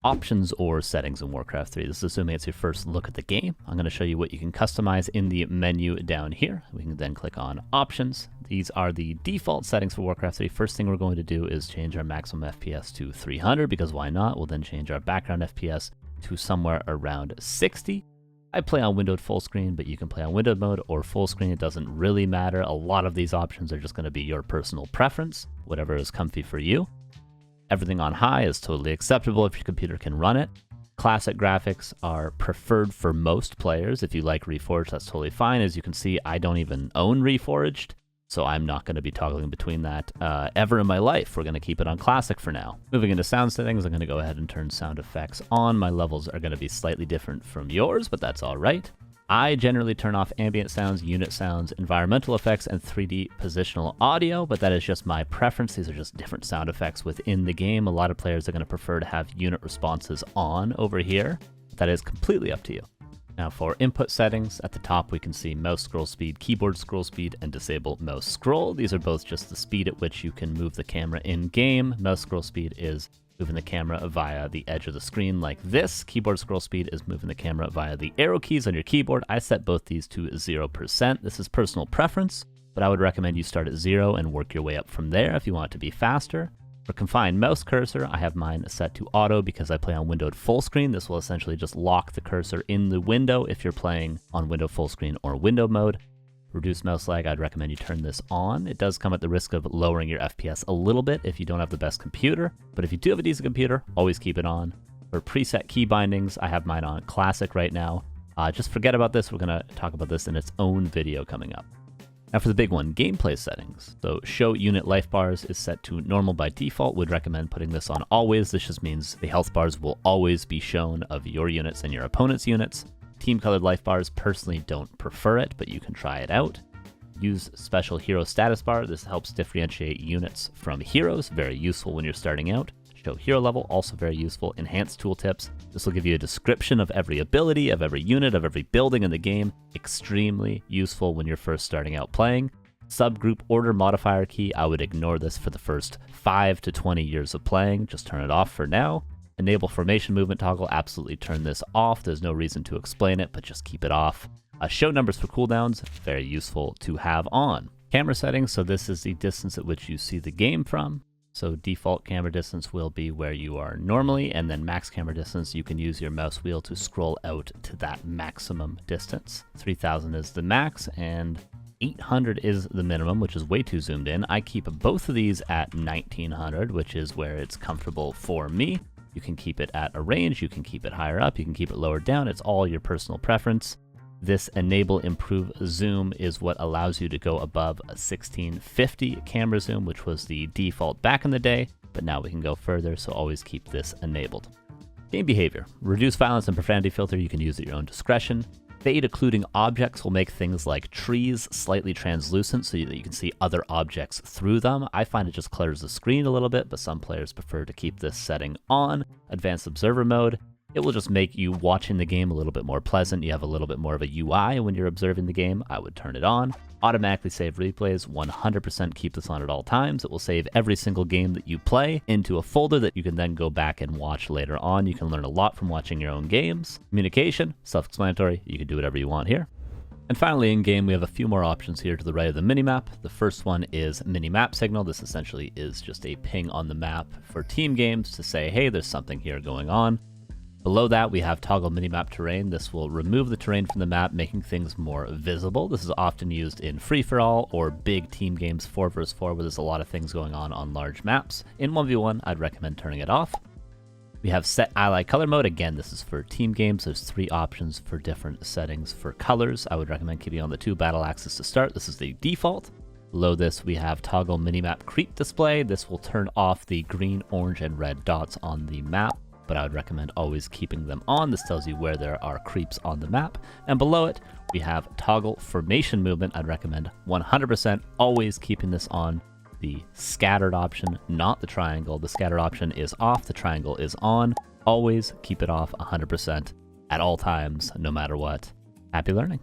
options or settings in Warcraft 3. This is assuming it's your first look at the game. I'm going to show you what you can customize in the menu down here. We can then click on options. These are the default settings for Warcraft 3. First thing we're going to do is change our maximum FPS to 300, because why not? We'll then change our background FPS to somewhere around 60. I play on windowed full screen, but you can play on windowed mode or full screen. It doesn't really matter. A lot of these options are just going to be your personal preference, whatever is comfy for you. Everything on high is totally acceptable if your computer can run it. Classic graphics are preferred for most players. If you like Reforged, that's totally fine. As you can see, I don't even own Reforged, so I'm not going to be toggling between that ever in my life. We're going to keep it on Classic for now. Moving into sound settings, I'm going to go ahead and turn sound effects on. My levels are going to be slightly different from yours, but that's all right. I generally turn off ambient sounds, unit sounds, environmental effects, and 3D positional audio, but that is just my preference. These are just different sound effects within the game. A lot of players are going to prefer to have unit responses on over here. That is completely up to you. Now for input settings, at the top we can see mouse scroll speed, keyboard scroll speed, and disable mouse scroll. These are both just the speed at which you can move the camera in-game. Mouse scroll speed is moving the camera via the edge of the screen like this. Keyboard scroll speed is moving the camera via the arrow keys on your keyboard. I set both these to 0%. This is personal preference, but I would recommend you start at 0 and work your way up from there if you want it to be faster. For confined mouse cursor, I have mine set to auto because I play on windowed full screen. This will essentially just lock the cursor in the window if you're playing on window full screen or window mode. Reduce mouse lag, I'd recommend you turn this on. It does come at the risk of lowering your FPS a little bit if you don't have the best computer, but if you do have a decent computer, always keep it on. For preset key bindings, I have mine on Classic right now. Just forget about this. We're going to talk about this in its own video coming up. Now for the big one, gameplay settings. So show unit life bars is set to normal by default. Would recommend putting this on always. This just means the health bars will always be shown of your units and your opponent's units. Team colored life bars, personally don't prefer it, but you can try it out. Use special hero status bar. This helps differentiate units from heroes. Very useful when you're starting out. Show hero level, also very useful. Enhanced tooltips. This will give you a description of every ability, of every unit, of every building in the game. Extremely useful when you're first starting out playing. Subgroup order modifier key. I would ignore this for the first 5 to 20 years of playing. Just turn it off for now. Enable formation movement toggle, absolutely turn this off. There's no reason to explain it, but just keep it off. Show numbers for cooldowns, very useful to have on. Camera settings, so this is the distance at which you see the game from. So default camera distance will be where you are normally, and then max camera distance, you can use your mouse wheel to scroll out to that maximum distance. 3000 is the max, and 800 is the minimum, which is way too zoomed in. I keep both of these at 1900, which is where it's comfortable for me. You can keep it at a range, you can keep it higher up, you can keep it lower down. It's all your personal preference. This enable improve zoom is what allows you to go above a 1650 camera zoom, which was the default back in the day, but now we can go further, so always keep this enabled. Game behavior. Reduce violence and profanity filter, you can use at your own discretion. Fade occluding objects will make things like trees slightly translucent so that you can see other objects through them. I find it just clutters the screen a little bit, but some players prefer to keep this setting on. Advanced observer mode. It will just make you watching the game a little bit more pleasant. You have a little bit more of a UI when you're observing the game. I would turn it on. Automatically save replays, 100% keep this on at all times. It will save every single game that you play into a folder that you can then go back and watch later on. You can learn a lot from watching your own games. Communication, self-explanatory. You can do whatever you want here. And finally, in game, we have a few more options here to the right of the minimap. The first one is Minimap Signal. This essentially is just a ping on the map for team games to say, hey, there's something here going on. Below that, we have Toggle Minimap Terrain. This will remove the terrain from the map, making things more visible. This is often used in free-for-all or big team games 4 vs 4, where there's a lot of things going on large maps. In 1v1, I'd recommend turning it off. We have Set Ally Color Mode. Again, this is for team games. There's 3 options for different settings for colors. I would recommend keeping on the 2 battle axes to start. This is the default. Below this, we have Toggle Minimap Creep Display. This will turn off the green, orange, and red dots on the map, but I would recommend always keeping them on. This tells you where there are creeps on the map. And below it, we have Toggle Formation Movement. I'd recommend 100% always keeping this on. The scattered option, not the triangle. The scattered option is off, the triangle is on. Always keep it off 100% at all times, no matter what. Happy learning.